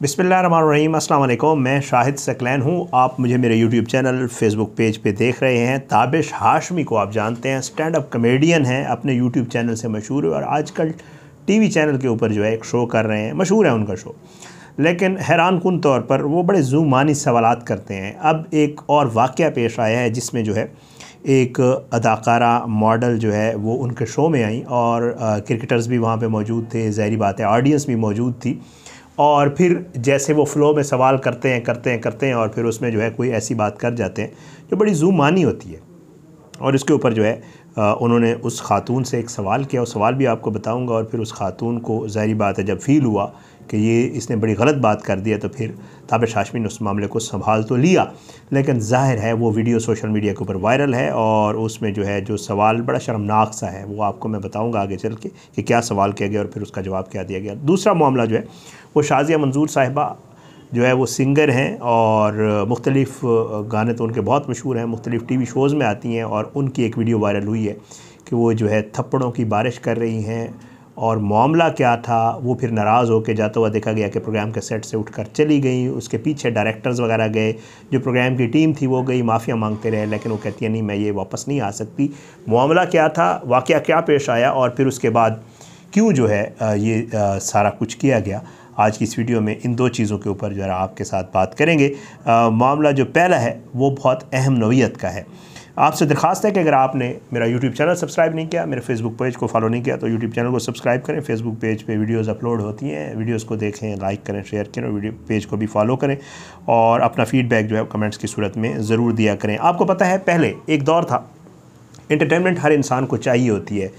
बिस्मिल्लाहिर्रहमानिर्रहीम, अस्सलाम वालेकुम। मैं शाहिद सकलैन हूँ। आप मुझे मेरे यूट्यूब चैनल फेसबुक पेज पे देख रहे हैं। ताबिश हाशमी को आप जानते हैं, स्टैंड अप कॉमेडियन हैं, अपने यूट्यूब चैनल से मशहूर है और आजकल टीवी चैनल के ऊपर जो है एक शो कर रहे हैं, मशहूर है उनका शो। लेकिन हैरान कुन तौर पर वो बड़े ज़ूमानी सवालात करते हैं। अब एक और वाक़या पेश आया है जिसमें जो है एक अदाकारा मॉडल जो है वो उनके शो में आई और क्रिकेटर्स भी वहाँ पे मौजूद थे, ज़ाहिर बात है ऑडियंस भी मौजूद थी। और फिर जैसे वो फ़्लो में सवाल करते हैं और फिर उसमें जो है कोई ऐसी बात कर जाते हैं जो बड़ी ज़ूमानी होती है। और इसके ऊपर जो है उन्होंने उस ख़ातून से एक सवाल किया और सवाल भी आपको बताऊंगा। और फिर उस ख़ातून को ज़ाहिर बात है जब फ़ील हुआ कि ये इसने बड़ी गलत बात कर दिया तो फिर ताबिश हाशमी ने उस मामले को संभाल तो लिया, लेकिन ज़ाहिर है वो वीडियो सोशल मीडिया के ऊपर वायरल है और उसमें जो है जो सवाल बड़ा शर्मनाक सा है, वो आपको मैं बताऊंगा आगे चल के कि क्या सवाल किया गया और फिर उसका जवाब क्या दिया गया। दूसरा मामला जो है वो शाज़िया मंजूर साहिबा जो है वो सिंगर हैं और मुख्तलिफ़ गाने तो उनके बहुत मशहूर हैं, मुख्तलिफ़ टीवी शोज़ में आती हैं। और उनकी एक वीडियो वायरल हुई है कि वो जो है थप्पड़ों की बारिश कर रही हैं और मामला क्या था वो फिर नाराज़ होकर जाता हुआ देखा गया कि प्रोग्राम के सेट से उठकर चली गई। उसके पीछे डायरेक्टर्स वगैरह गए, जो प्रोग्राम की टीम थी वो गई, माफ़िया मांगते रहे, लेकिन वो कहती है नहीं मैं ये वापस नहीं आ सकती। मामला क्या था, वाक़या क्या पेश आया और फिर उसके बाद क्यों जो है ये सारा कुछ किया गया, आज की इस वीडियो में इन दो चीज़ों के ऊपर जो है आपके साथ बात करेंगे। मामला जो पहला है वो बहुत अहम नौइयत का है। आपसे दरख्वास्त है कि अगर आपने मेरा यूट्यूब चैनल सब्सक्राइब नहीं किया, मेरे फेसबुक पेज को फॉलो नहीं किया तो यूट्यूब चैनल को सब्सक्राइब करें। फेसबुक पेज पे वीडियोस अपलोड होती हैं, वीडियोस को देखें, लाइक करें, शेयर करें, वीडियो पेज को भी फॉलो करें और अपना फ़ीडबैक जो है कमेंट्स की सूरत में ज़रूर दिया करें। आपको पता है पहले एक दौर था, एंटरटेनमेंट हर इंसान को चाहिए होती है,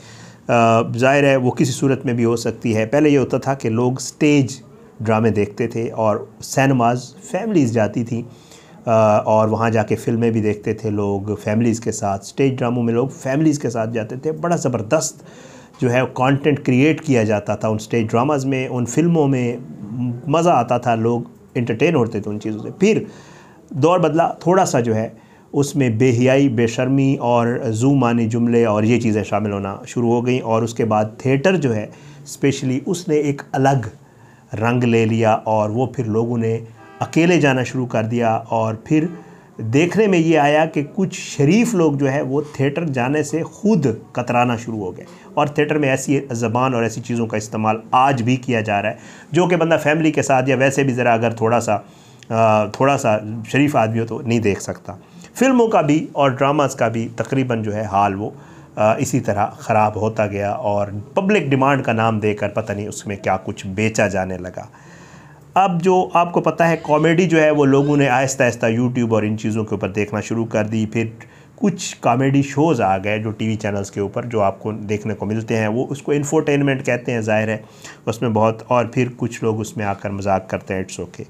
ज़ाहिर है वो किसी सूरत में भी हो सकती है। पहले ये होता था कि लोग स्टेज ड्रामे देखते थे और सिनेमाज़ फैमिलीज़ जाती थी और वहाँ जाके फ़िल्में भी देखते थे लोग फैमिलीज़ के साथ। स्टेज ड्रामों में लोग फैमिलीज़ के साथ जाते थे। बड़ा ज़बरदस्त जो है कंटेंट क्रिएट किया जाता था उन स्टेज ड्रामाज़ में, उन फिल्मों में मज़ा आता था, लोग एंटरटेन होते थे उन चीज़ों से। फिर दौर बदला थोड़ा सा, जो है उसमें बेहियाई, बेशर्मी और ज़ूमानी जुमले और ये चीज़ें शामिल होना शुरू हो गई। और उसके बाद थिएटर जो है स्पेशली उसने एक अलग रंग ले लिया और वो फिर लोगों ने अकेले जाना शुरू कर दिया। और फिर देखने में ये आया कि कुछ शरीफ लोग जो है वो थिएटर जाने से खुद कतराना शुरू हो गए और थिएटर में ऐसी ज़बान और ऐसी चीज़ों का इस्तेमाल आज भी किया जा रहा है जो कि बंदा फैमिली के साथ या वैसे भी ज़रा अगर थोड़ा सा शरीफ आदमी हो तो नहीं देख सकता। फिल्मों का भी और ड्रामास का भी तकरीबन जो है हाल वो इसी तरह ख़राब होता गया और पब्लिक डिमांड का नाम देकर पता नहीं उसमें क्या कुछ बेचा जाने लगा। अब जो आपको पता है कॉमेडी जो है वो लोगों ने आहिस्ता आहिस्ता यूट्यूब और इन चीज़ों के ऊपर देखना शुरू कर दी। फिर कुछ कॉमेडी शोज़ आ गए जो टीवी चैनल्स के ऊपर जो आपको देखने को मिलते हैं, वो उसको इंफोटेनमेंट कहते हैं, ज़ाहिर है उसमें बहुत। और फिर कुछ लोग उसमें आकर मजाक करते हैं, इट्स ओके।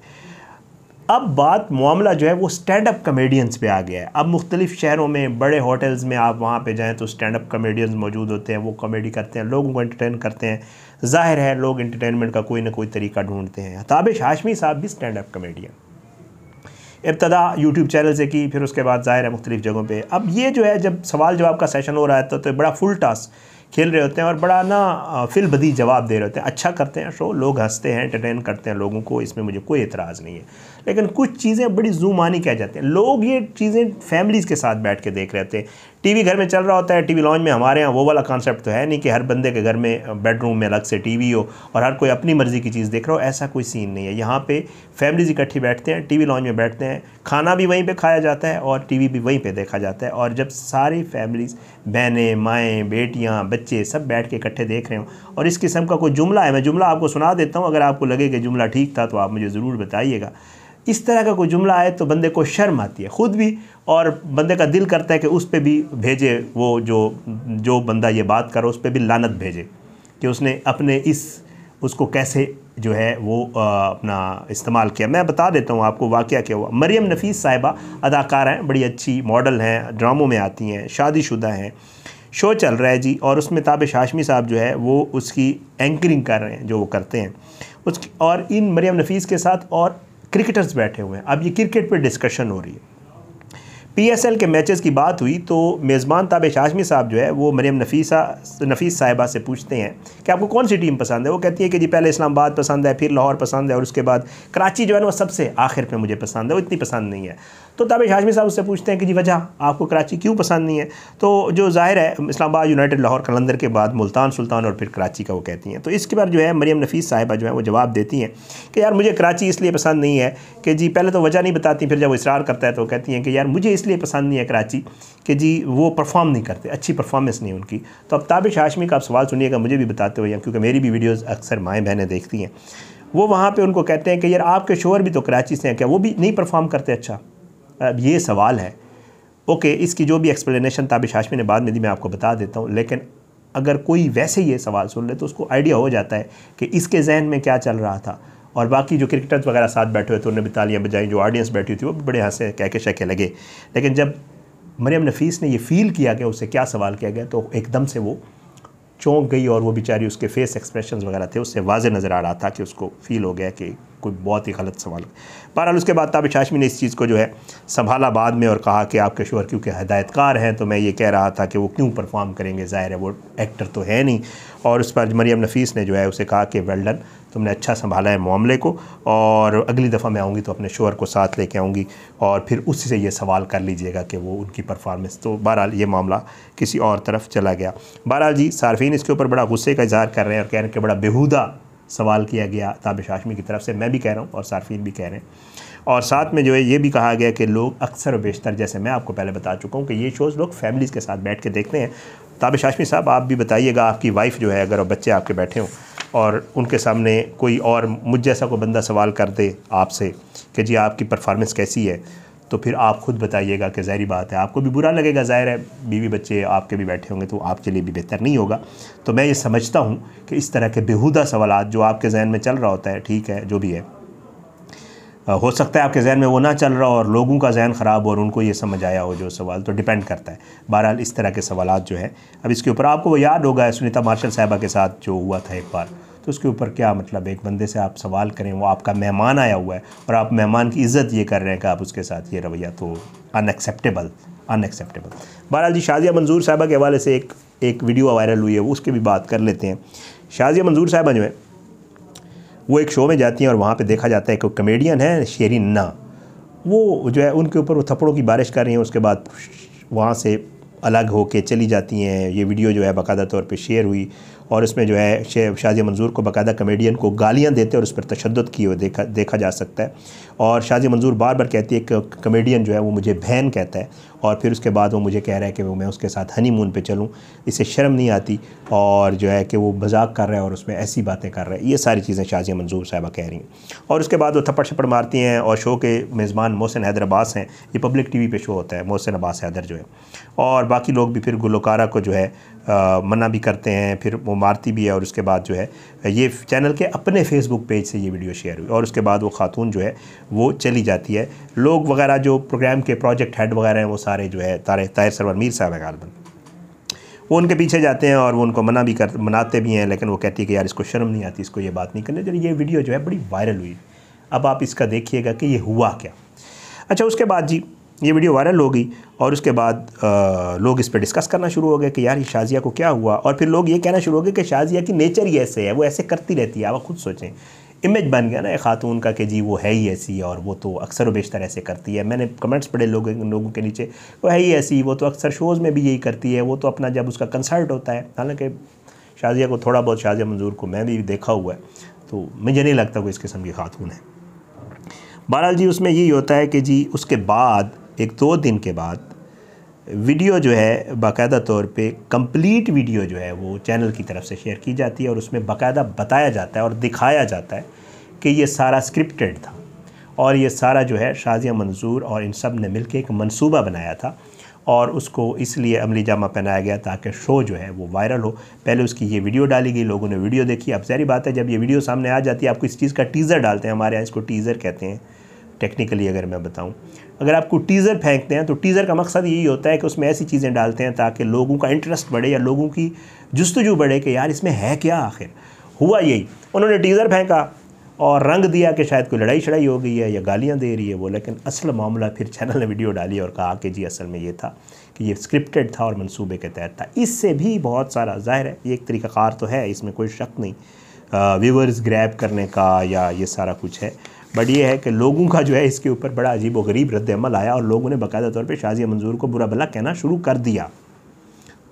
अब बात मामला जो है वो स्टैंड अप कॉमेडियंस पे आ गया है। अब मुख्तलिफ़ शहरों में बड़े होटल्स में आप वहाँ पे जाएं तो स्टैंड अप कॉमेडियंस मौजूद होते हैं, वो कॉमेडी करते हैं, लोगों को एंटरटेन करते हैं। ज़ाहिर है लोग एंटरटेनमेंट का कोई ना कोई तरीका ढूंढते हैं। ताबिश हाशमी साहब भी स्टैंड अप कॉमेडियन, इब्तदा यूट्यूब चैनल से की, फिर उसके बाद ज़ाहिर है मुख्तलिफ़ जगहों पे। अब ये जो है जब सवाल जवाब का सेशन हो रहा है तो बड़ा फुल टास खेल रहे होते हैं और बड़ा ना फिल बदी जवाब दे रहे होते हैं। अच्छा करते हैं शो, लोग हंसते हैं, एंटरटेन करते हैं लोगों को, इसमें मुझे कोई एतराज़ नहीं है। लेकिन कुछ चीज़ें बड़ी ज़ूमानी कह जाते हैं। लोग ये चीज़ें फैमिलीज़ के साथ बैठ के देख रहे होते हैं। टीवी घर में चल रहा होता है, टीवी लॉन्च में। हमारे यहाँ वो वाला कॉन्सेप्ट तो है नहीं कि हर बंदे के घर में बेडरूम में अलग से टीवी हो और हर कोई अपनी मर्ज़ी की चीज़ देख रहा हो, ऐसा कोई सीन नहीं है। यहाँ पे फैमिलीज़ इकट्ठी बैठते हैं, टीवी लॉन्च में बैठते हैं, खाना भी वहीं पे खाया जाता है और टीवी भी वहीं पे देखा जाता है। और जब सारी फैमिलीज़, बहनें, माएँ, बेटियाँ, बच्चे सब बैठ के इकट्ठे देख रहे हो और इस किस्म का कोई जुमला है, मैं जुमला आपको सुना देता हूँ, अगर आपको लगे कि जुमला ठीक था तो आप मुझे ज़रूर बताइएगा। इस तरह का कोई जुमला आए तो बंदे को शर्म आती है खुद भी, और बंदे का दिल करता है कि उस पे भी भेजे, वो जो बंदा ये बात कर रहा उस पे भी लानत भेजे कि उसने अपने उसको कैसे जो है वो अपना इस्तेमाल किया। मैं बता देता हूँ आपको वाक़या क्या हुआ। मरियम नफ़ीस साहिबा अदाकारा हैं, बड़ी अच्छी मॉडल हैं, ड्रामों में आती हैं, शादीशुदा हैं। शो चल रहा है जी और उसमें ताबिश हाशमी साहब जो है वो उसकी एंकरिंग कर रहे हैं, जो वो करते हैं उसकी। और इन मरियम नफ़ीस के साथ और क्रिकेटर्स बैठे हुए हैं। अब ये क्रिकेट पे डिस्कशन हो रही है। PSL के मैचेस की बात हुई तो मेज़बान ताबिश हाशमी साहब जो है वो मरियम नफीस साहिबा से पूछते हैं कि आपको कौन सी टीम पसंद है। वो कहती है कि जी पहले इस्लामाबाद पसंद है, फिर लाहौर पसंद है और उसके बाद कराची जो है ना वो सबसे आखिर पे मुझे पसंद है, वो इतनी पसंद नहीं है। तो ताबिश हाशमी साहब उससे पूछते हैं कि जी वजह आपको कराची क्यों पसंद नहीं है। तो जो ज़ाहिर है इस्लामाबाद, यूनाइटेड, लाहौर, कलंदर के बाद मुल्तान सुल्तान और फिर कराची का वो कहती हैं। तो इसके बाद जो है मरियम नफीस साहिबा जो है वो जवाब देती हैं कि यार मुझे कराची इसलिए पसंद नहीं है कि जी पहले तो वजह नहीं बताती, फिर जब वो इसरार करता है तो कहती हैं कि यार मुझे इसलिए पसंद नहीं है कराची कि जी वो परफॉर्म नहीं करते, अच्छी परफॉर्मेंस नहीं उनकी। तो अब ताबिश हाशमी का आप सवाल सुनिएगा, मुझे भी बताते हुए, क्योंकि मेरी भी वीडियोज़ अक्सर माएँ बहनें देखती हैं। वो वहाँ पर उनको कहते हैं कि यार आपके शोहर भी तो कराची से हैं, क्या वो भी नहीं परफॉर्म करते अच्छा? अब ये सवाल है। ओके, इसकी जो भी एक्सप्लेनेशन ताबिश हाशमी ने बाद में दी मैं आपको बता देता हूँ, लेकिन अगर कोई वैसे ये सवाल सुन ले तो उसको आइडिया हो जाता है कि इसके जहन में क्या चल रहा था। और बाकी जो क्रिकेटर्स वगैरह साथ बैठे हुए थे उन्होंने भी तालियां बजाई, जो ऑडियंस बैठी हुई थी वो भी बड़े हंसे कहके शके लगे। लेकिन जब मरियम नफीस ने ये फ़ील किया कि उससे क्या सवाल किया गया तो एकदम से वो चौंक गई और वो बेचारी, उसके फेस एक्सप्रेशंस वगैरह थे उससे वाज़े नज़र आ रहा था कि उसको फ़ील हो गया कि कोई बहुत ही गलत सवाल। बहरहाल उसके बाद ताबिश हाशमी ने इस चीज़ को जो है संभाला बाद में और कहा कि आपके शोहर क्योंकि हिदायतकार हैं तो मैं ये कह रहा था कि वो क्यों परफॉर्म करेंगे, ज़ाहिर है वो एक्टर तो है नहीं। और उस पर मरियम नफीस ने जो है उसे कहा कि वेल डन, तुमने अच्छा संभाला है मामले को और अगली दफ़ा मैं आऊँगी तो अपने शोहर को साथ लेके आऊँगी और फिर उसी से ये सवाल कर लीजिएगा कि वो उनकी परफॉर्मेंस। तो बहरहाल ये मामला किसी और तरफ चला गया। बहरहाल जी सार्फिन इसके ऊपर बड़ा गुस्से का इज़हार कर रहे हैं और कह रहे हैं कि बड़ा बेहुदा सवाल किया गया ताबिश हाशमी की तरफ से। मैं भी कह रहा हूँ और सार्फिन भी कह रहे हैं। और साथ में जो है ये भी कहा गया कि लोग अक्सर व बेशतर, जैसे मैं आपको पहले बता चुका हूँ कि ये शोज़ लोग फैमिलीज़ के साथ बैठ के देखते हैं। ताबिश हाशमी साहब आप भी बताइएगा, आपकी वाइफ जो है अगर बच्चे आपके बैठे हों और उनके सामने कोई और मुझ जैसा कोई बंदा सवाल कर दे आपसे कि जी आपकी परफॉर्मेंस कैसी है, तो फिर आप खुद बताइएगा कि ज़ाहिर बात है आपको भी बुरा लगेगा। ज़ाहिर है बीवी बच्चे आपके भी बैठे होंगे तो आपके लिए भी बेहतर नहीं होगा। तो मैं ये समझता हूँ कि इस तरह के बेहुदा सवालात जो आपके जहन में चल रहा होता है, ठीक है जो भी है, हो सकता है आपके जहन में वो ना चल रहा और लोगों का जहन ख़राब हो और उनको ये समझ आया हो जो सवाल, तो डिपेंड करता है। बहरहाल इस तरह के सवालात जो है अब इसके ऊपर आपको वो याद होगा सुनीता मार्शल साहिबा के साथ जो हुआ था एक बार, तो उसके ऊपर क्या मतलब एक बंदे से आप सवाल करें, वो आपका मेहमान आया हुआ है और आप मेहमान की इज़्ज़त ये कर रहे हैं कि आप उसके साथ ये रवैया, तो अनएक्सेप्टेबल। बहरहाल जी शाज़िया मंजूर साहिबा के हवाले से एक वीडियो वायरल हुई है, वो उसकी भी बात कर लेते हैं। शाज़िया मंजूर साहिबा जो है वो एक शो में जाती हैं और वहाँ पे देखा जाता है कि कमेडियन है शेरी ना, वो जो है उनके ऊपर वो थप्पड़ों की बारिश कर रही हैं। उसके बाद वहाँ से अलग होके चली जाती हैं। ये वीडियो जो है बाकायदा तौर पे शेयर हुई और इसमें जो है शाज़िया मंजूर को बाकायदा कमेडियन को गालियाँ देते और उस पर तशद्दुद किए हुए देखा जा सकता है। और शाज़िया मंजूर बार बार कहती है कि कमेडियन जो है वो मुझे बहन कहता है और फिर उसके बाद वो मुझे कह रहा है कि वो मैं उसके साथ हनीमून पे चलूँ, इसे शर्म नहीं आती और जो है कि वो मजाक कर रहा है और उसमें ऐसी बातें कर रहा है। ये सारी चीज़ें शाज़िया मंजूर साहिबा कह रही हैं। और उसके बाद वो थप्पड़ शप्पड़ मारती हैं और शो के मेज़बान मोहसिन हैदर अब्बास हैं, ये पब्लिक टीवी पे शो होता है, मोहसिन अब्बास हैदर जो है, और बाकी लोग भी फिर गुलकारा को जो है मना भी करते हैं, फिर वो मारती भी है। और उसके बाद जो है ये चैनल के अपने फेसबुक पेज से ये वीडियो शेयर हुई और उसके बाद वो खातून जो है वो चली जाती है। लोग वगैरह जो प्रोग्राम के प्रोजेक्ट हेड वगैरह हैं वो सारे जो है ताहिर सरवर मीर साहब है गालबन, वो उनके पीछे जाते हैं और वो उनको मनाते भी हैं, लेकिन वो कहती है कि यार इसको शर्म नहीं आती, इसको ये बात नहीं करनी। तो ये वीडियो जो है बड़ी वायरल हुई। अब आप इसका देखिएगा कि ये हुआ क्या। अच्छा, उसके बाद जी ये वीडियो वायरल हो गई और उसके बाद लोग इस पर डिस्कस करना शुरू हो गए कि यार ये शाज़िया को क्या हुआ। और फिर लोग ये कहना शुरू हो गए कि शाज़िया की नेचर ही ऐसे है, वो ऐसे करती रहती है। आप खुद सोचें, इमेज बन गया ना एक खातून का कि जी वो है ही ऐसी और वो तो अक्सर व बेशतर ऐसे करती है। मैंने कमेंट्स पढ़े लोगों के नीचे, वो है ही ऐसी, वो तो अक्सर शोज़ में भी यही करती है, वो तो अपना जब उसका कंसर्ट होता है। हालांकि शाज़िया को थोड़ा बहुत, शाज़िया मंजूर को मैं भी देखा हुआ है, तो मुझे नहीं लगता कोई इस किस्म की खातून है। बहरहाल जी उसमें यही होता है कि जी उसके बाद 1-2 दिन के बाद वीडियो जो है बाकायदा तौर पे कंप्लीट वीडियो जो है वो चैनल की तरफ से शेयर की जाती है और उसमें बाकायदा बताया जाता है और दिखाया जाता है कि ये सारा स्क्रिप्टेड था और ये सारा जो है शाज़िया मंजूर और इन सब ने मिलकर एक मंसूबा बनाया था और उसको इसलिए अमली जामा पहनाया गया ताकि शो जो है वो वायरल हो। पहले उसकी ये वीडियो डाली गई, लोगों ने वीडियो देखी। अब सारी बात है जब ये वीडियो सामने आ जाती है, आपको इस चीज़ का टीज़र डालते हैं, हमारे यहाँ इसको टीज़र कहते हैं टेक्निकली अगर मैं बताऊं। अगर आपको टीज़र फेंकते हैं तो टीज़र का मकसद यही होता है कि उसमें ऐसी चीज़ें डालते हैं ताकि लोगों का इंटरेस्ट बढ़े या लोगों की जुस्तजू बढ़े कि यार इसमें है क्या आखिर। हुआ यही, उन्होंने टीज़र फेंका और रंग दिया कि शायद कोई लड़ाई शड़ाई हो गई है या गालियाँ दे रही है वो, लेकिन असल मामला फिर चैनल ने वीडियो डाली और कहा कि जी असल में ये था कि ये स्क्रिप्टेड था और मंसूबे के तहत था। इससे भी बहुत सारा ज़ाहिर है ये एक तरीक़ाकार तो है, इसमें कोई शक नहीं, व्यूवर्स ग्रैब करने का या ये सारा कुछ है, बट ये है कि लोगों का जो है इसके ऊपर बड़ा अजीब व गरीब रद्द-ए-अमल आया और लोगों ने बाकायदा तौर पे शाज़िया मंजूर को बुरा भला कहना शुरू कर दिया।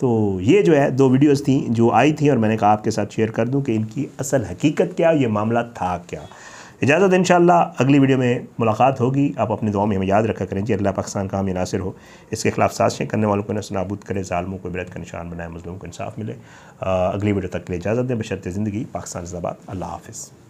तो ये जो है 2 वीडियोस थी जो आई थी और मैंने कहा आपके साथ शेयर कर दूं कि इनकी असल हकीकत क्या, ये मामला था क्या। इजाज़त, इंशाअल्लाह अगली वीडियो में मुलाकात होगी। आप अपनी दुआ में हमें याद रखा करें जी। अल्लाह पाकिस्तान का हामी नासिर हो, इसके खिलाफ साजिशें करने वालों को नस्तानाबूद करे, ज़ालिमों को इबरत का निशान बनाए, मज़लूम को इंसाफ मिले। अगली वीडियो तक के लिए इजाज़त दें। बशर्ते ज़िंदगी। पाकिस्तान ज़िंदाबाद। अल्लाह हाफ़िज़।